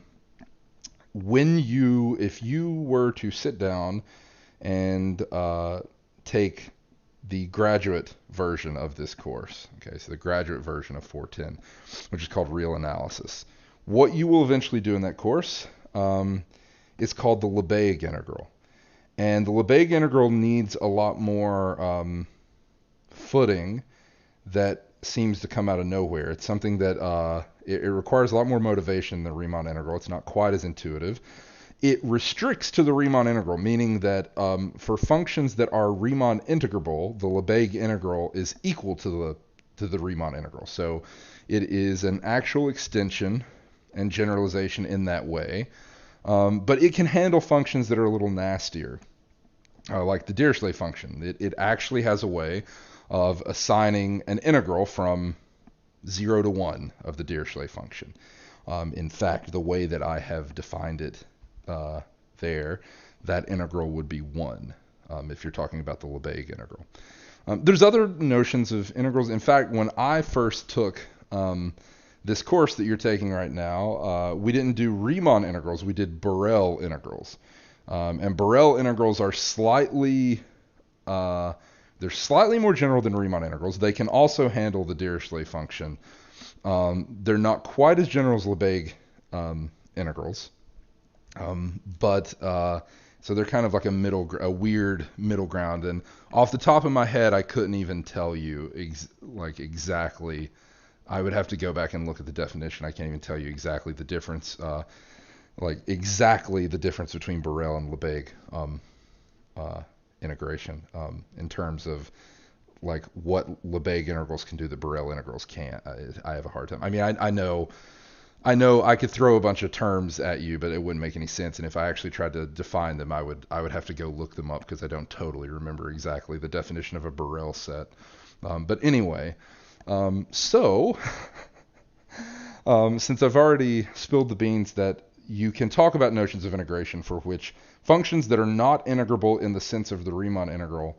if you were to sit down and take the graduate version of this course, okay, so the graduate version of 410, which is called Real Analysis, what you will eventually do in that course is called the Lebesgue Integral. And the Lebesgue Integral needs a lot more footing that seems to come out of nowhere. It's something that it requires a lot more motivation than the Riemann Integral. It's not quite as intuitive. It restricts to the Riemann Integral, meaning that for functions that are Riemann integrable, the Lebesgue Integral is equal to the Riemann Integral. So it is an actual extension and generalization in that way. But it can handle functions that are a little nastier, like the Dirichlet function. It actually has a way of assigning an integral from 0 to 1 of the Dirichlet function. In fact, the way that I have defined it there, that integral would be 1 if you're talking about the Lebesgue integral. There's other notions of integrals. In fact, when I first took this course that you're taking right now, we didn't do Riemann integrals, we did Borel integrals. And Borel integrals are slightly more general than Riemann integrals. They can also handle the Dirichlet function. They're not quite as general as Lebesgue integrals, but so they're kind of like a weird middle ground. And off the top of my head, I couldn't even tell you exactly I would have to go back and look at the definition. I can't even tell you exactly the difference, like exactly the difference between Borel and Lebesgue integration in terms of like what Lebesgue integrals can do that Borel integrals can't. I have a hard time. I mean, I know I could throw a bunch of terms at you, but it wouldn't make any sense. And if I actually tried to define them, I would have to go look them up because I don't totally remember exactly the definition of a Borel set. But anyway, so since I've already spilled the beans that you can talk about notions of integration for which functions that are not integrable in the sense of the Riemann integral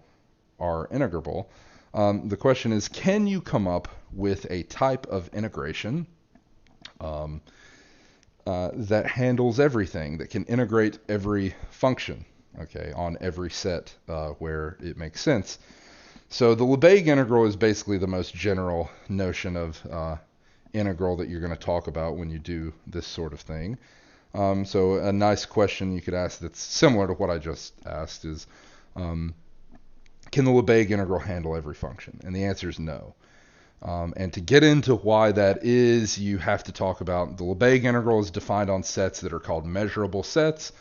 are integrable, the question is, can you come up with a type of integration that handles everything, that can integrate every function, okay, on every set where it makes sense? So the Lebesgue integral is basically the most general notion of integral that you're going to talk about when you do this sort of thing. So a nice question you could ask that's similar to what I just asked is, can the Lebesgue integral handle every function? And the answer is no. And to get into why that is, you have to talk about the Lebesgue integral is defined on sets that are called measurable sets.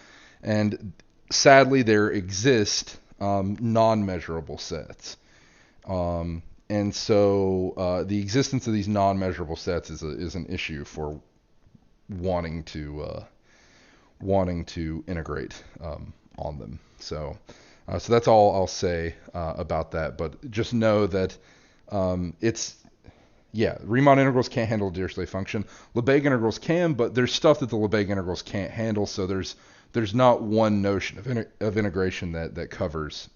And sadly, there exist non-measurable sets. And so the existence of these non-measurable sets is an issue for wanting to integrate on them. So that's all I'll say about that. But just know that Riemann integrals can't handle a Dirichlet function. Lebesgue integrals can, but there's stuff that the Lebesgue integrals can't handle. So there's not one notion of integration that covers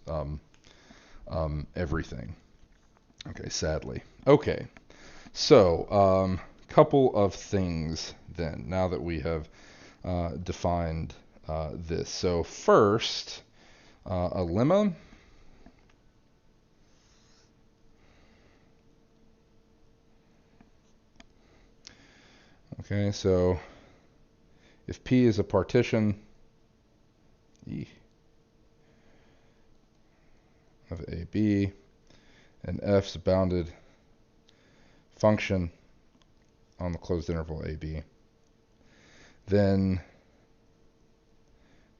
everything. Okay, sadly. Okay, so couple of things then, now that we have defined this. So first, a lemma. Okay, so if P is a partition of AB and F's a bounded function on the closed interval AB, then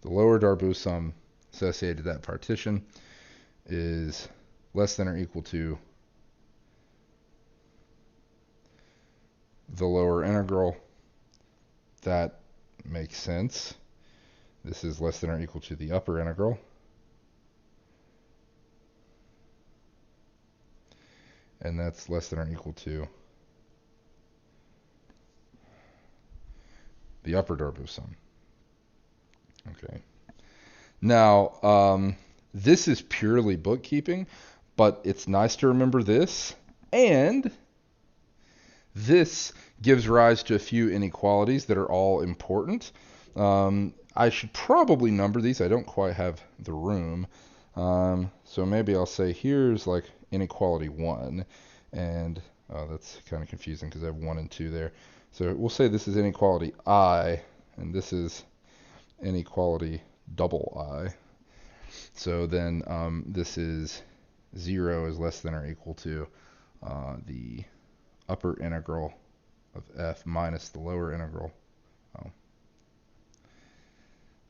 the lower Darboux sum associated to that partition is less than or equal to the lower integral. That makes sense. This is less than or equal to the upper integral. And that's less than or equal to the upper Darboux sum. Okay. Now, this is purely bookkeeping, but it's nice to remember this. And this gives rise to a few inequalities that are all important. I should probably number these. I don't quite have the room. So maybe I'll say here's like inequality 1. And that's kind of confusing because I have 1 and 2 there. So we'll say this is inequality I, and this is inequality double I. So then this is 0 is less than or equal to the upper integral of f minus the lower integral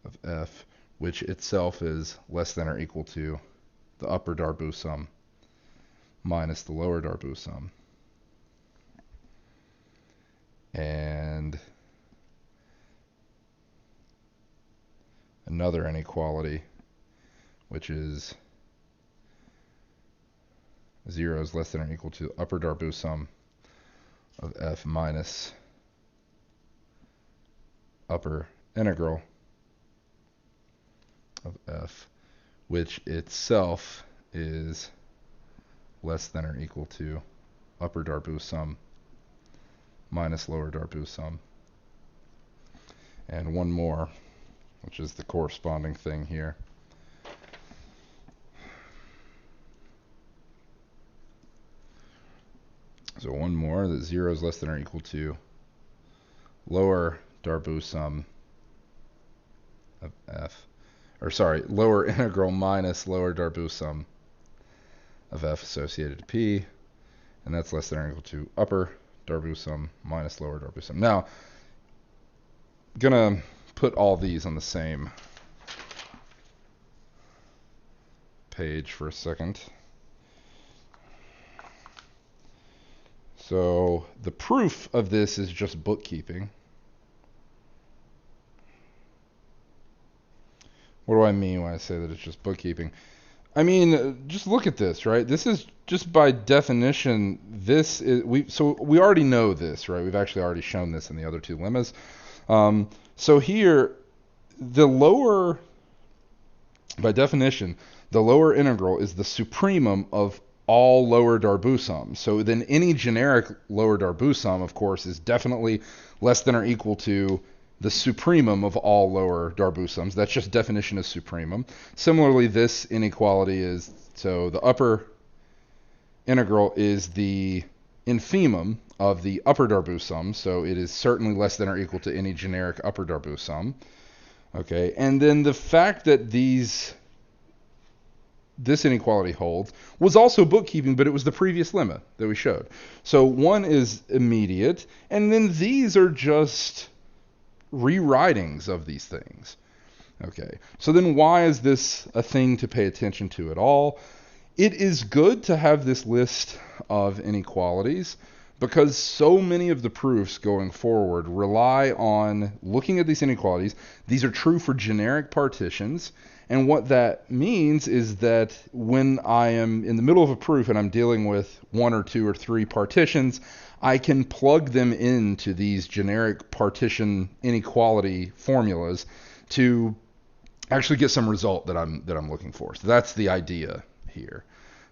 of f, which itself is less than or equal to the upper Darboux sum minus the lower Darboux sum. And another inequality, which is 0 is less than or equal to the upper Darboux sum of f minus upper integral of f, which itself is less than or equal to upper Darboux sum minus lower Darboux sum. And one more, which is the corresponding thing here. So one more, that 0 is less than or equal to lower Darboux sum of f, or sorry, lower integral minus lower Darboux sum of f associated to p, and that's less than or equal to upper Darboux sum minus lower Darboux sum. Now, gonna put all these on the same page for a second. So the proof of this is just bookkeeping. What do I mean when I say that it's just bookkeeping? I mean, just look at this, right? This is just by definition, this is, so we already know this, right? We've actually already shown this in the other two lemmas. So here, the lower, by definition, the lower integral is the supremum of all lower Darboux sums. So then any generic lower Darboux sum, of course, is definitely less than or equal to the supremum of all lower Darboux sums. That's just definition of supremum. Similarly, this inequality is, so the upper integral is the infimum of the upper Darboux sum, so it is certainly less than or equal to any generic upper Darboux sum. Okay, and then the fact that this inequality holds was also bookkeeping, but it was the previous lemma that we showed. So one is immediate, and then these are just rewritings of these things. Okay, so then why is this a thing to pay attention to at all? It is good to have this list of inequalities because so many of the proofs going forward rely on looking at these inequalities. These are true for generic partitions, and what that means is that when I am in the middle of a proof and I'm dealing with one or two or three partitions, I can plug them into these generic partition inequality formulas to actually get some result that I'm looking for. So that's the idea here,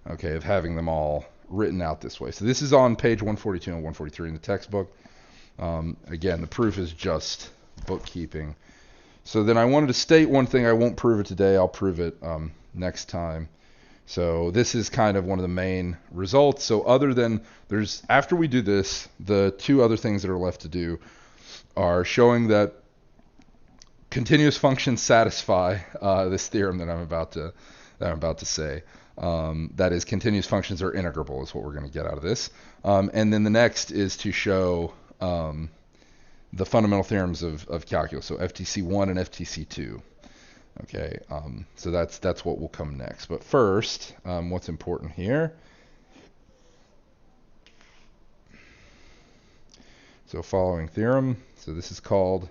okay, of having them all written out this way. So this is on page 142 and 143 in the textbook. Again, the proof is just bookkeeping. So then I wanted to state one thing. I won't prove it today. I'll prove it next time. So this is kind of one of the main results. So other than after we do this, the two other things that are left to do are showing that continuous functions satisfy this theorem that I'm about to say. That is, continuous functions are integrable is what we're going to get out of this. And then the next is to show the fundamental theorems of calculus, so FTC1 and FTC2. Okay, so that's what will come next. But first, what's important here? So following theorem, so this is called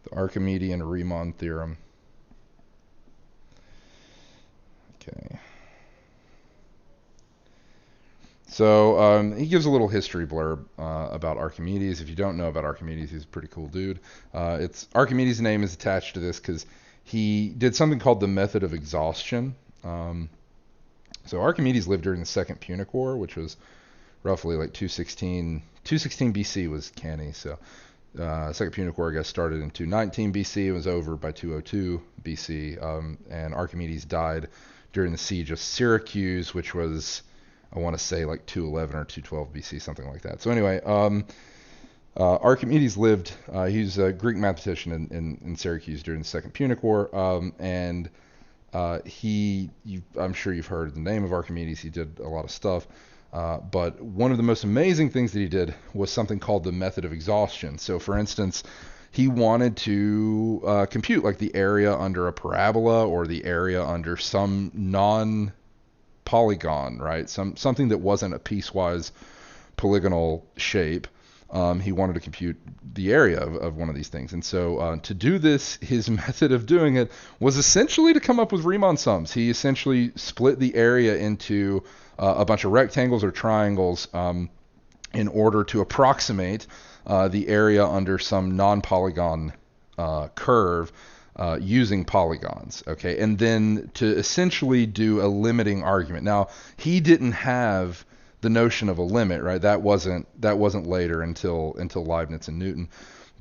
the Archimedean-Riemann theorem. Okay. So he gives a little history blurb about Archimedes. If you don't know about Archimedes, he's a pretty cool dude. Archimedes' name is attached to this because he did something called the method of exhaustion. So Archimedes lived during the Second Punic War, which was roughly like 216 BC was canny. So Second Punic War, I guess, started in 219 BC. It was over by 202 BC. And Archimedes died during the siege of Syracuse, which was, I want to say, like 211 or 212 BC, something like that. So anyway, Archimedes lived, he was a Greek mathematician in Syracuse during the Second Punic War, and I'm sure you've heard the name of Archimedes. He did a lot of stuff, but one of the most amazing things that he did was something called the method of exhaustion. So for instance, he wanted to compute like the area under a parabola or the area under some non-polygon, right? Something that wasn't a piecewise polygonal shape. He wanted to compute the area of one of these things. And so to do this, his method of doing it was essentially to come up with Riemann sums. He essentially split the area into a bunch of rectangles or triangles in order to approximate the area under some non-polygon curve using polygons, okay? And then to essentially do a limiting argument. Now, he didn't have the notion of a limit, right? That wasn't later until Leibniz and Newton.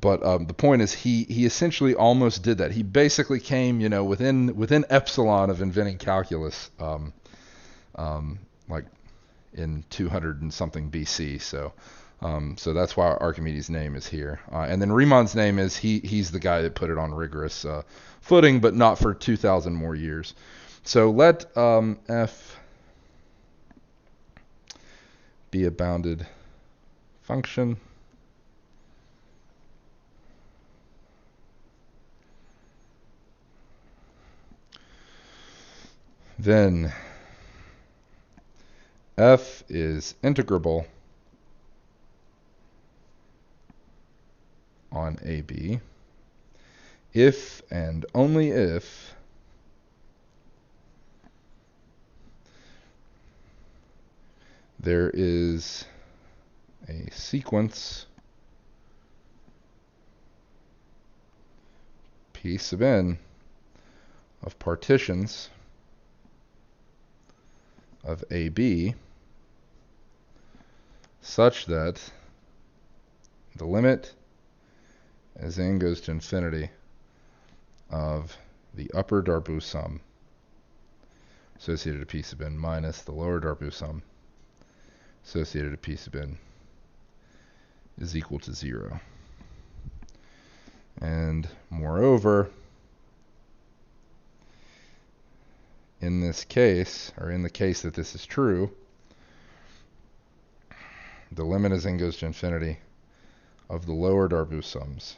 But the point is, he essentially almost did that. He basically came, within epsilon of inventing calculus, like in 200 and something BC. So that's why Archimedes' name is here. And then Riemann's name is he's the guy that put it on rigorous footing, but not for 2,000 more years. So let F be a bounded function, then f is integrable on AB if and only if there is a sequence P sub n of partitions of AB such that the limit as n goes to infinity of the upper Darboux sum associated to P sub n minus the lower Darboux sum associated to P sub n is equal to 0. And moreover, in this case, or in the case that this is true, the limit as n goes to infinity of the lower Darboux sums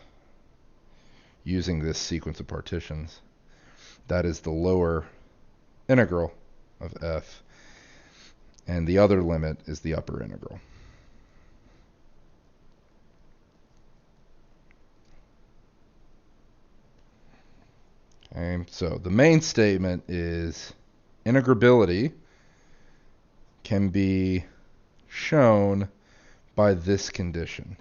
using this sequence of partitions, that is the lower integral of f, and the other limit is the upper integral. Okay, so the main statement is integrability can be shown by this condition.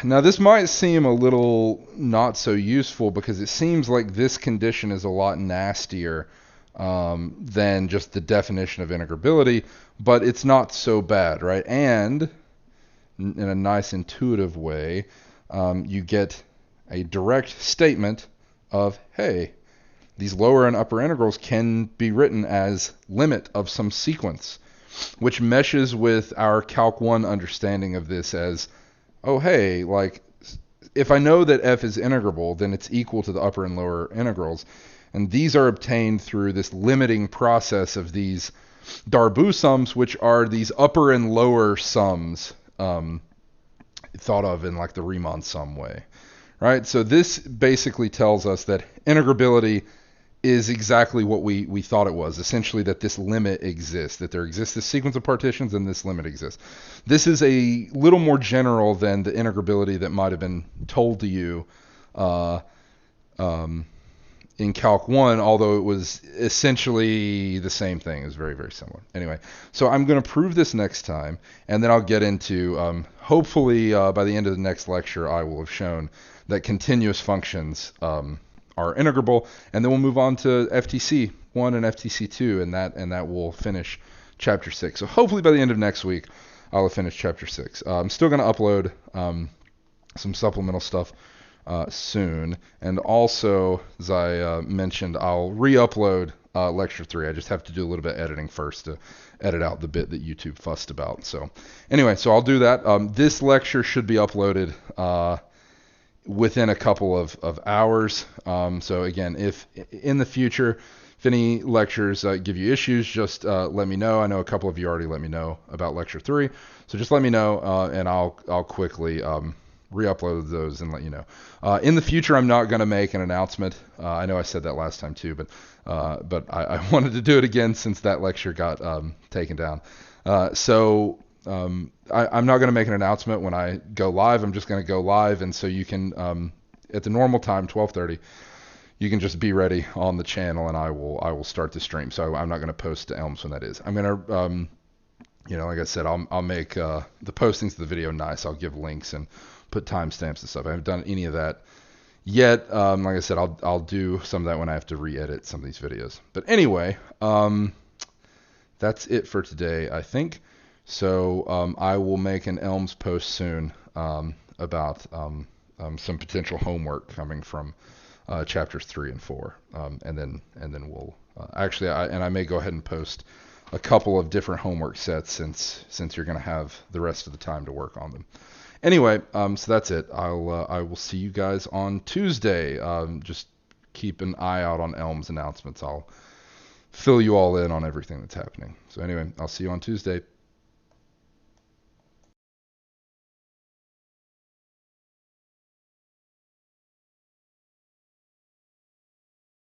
Now this might seem a little not so useful because it seems like this condition is a lot nastier than just the definition of integrability, but it's not so bad, right? And in a nice intuitive way, you get a direct statement of, hey, these lower and upper integrals can be written as limit of some sequence, which meshes with our Calc 1 understanding of this as, oh, hey, like, if I know that f is integrable, then it's equal to the upper and lower integrals. And these are obtained through this limiting process of these Darboux sums, which are these upper and lower sums thought of in like the Riemann sum way. Right? So this basically tells us that integrability is exactly what we thought it was, essentially that this limit exists, that there exists this sequence of partitions and this limit exists. This is a little more general than the integrability that might have been told to you in Calc 1, although it was essentially the same thing. It was very, very similar. Anyway, so I'm going to prove this next time, and then I'll get into, hopefully by the end of the next lecture, I will have shown that continuous functions are integrable, and then we'll move on to FTC 1 and FTC 2, and that will finish Chapter 6. So hopefully by the end of next week, I'll have finished Chapter 6. I'm still going to upload some supplemental stuff soon, and also, as I mentioned, I'll re-upload Lecture 3. I just have to do a little bit of editing first to edit out the bit that YouTube fussed about. So anyway, so I'll do that. This lecture should be uploaded within a couple of hours. So again, if in the future, if any lectures give you issues, just let me know. I know a couple of you already let me know about Lecture 3. So just let me know, and I'll quickly re-upload those and let you know. In the future, I'm not going to make an announcement. I know I said that last time too, but I wanted to do it again since that lecture got taken down. I'm not going to make an announcement when I go live. I'm just going to go live, and so you can, at the normal time, 12:30, you can just be ready on the channel, and I will start the stream. So I'm not going to post to Elms when that is. I'm going to, like I said, I'll make the postings of the video nice. I'll give links and put timestamps and stuff. I haven't done any of that yet. Like I said, I'll do some of that when I have to re-edit some of these videos. But anyway, that's it for today, I think. So I will make an Elms post soon about some potential homework coming from chapters 3 and 4, and then we'll actually I may go ahead and post a couple of different homework sets since you're going to have the rest of the time to work on them. Anyway, so that's it. I will see you guys on Tuesday. Just keep an eye out on Elms announcements. I'll fill you all in on everything that's happening. So anyway, I'll see you on Tuesday.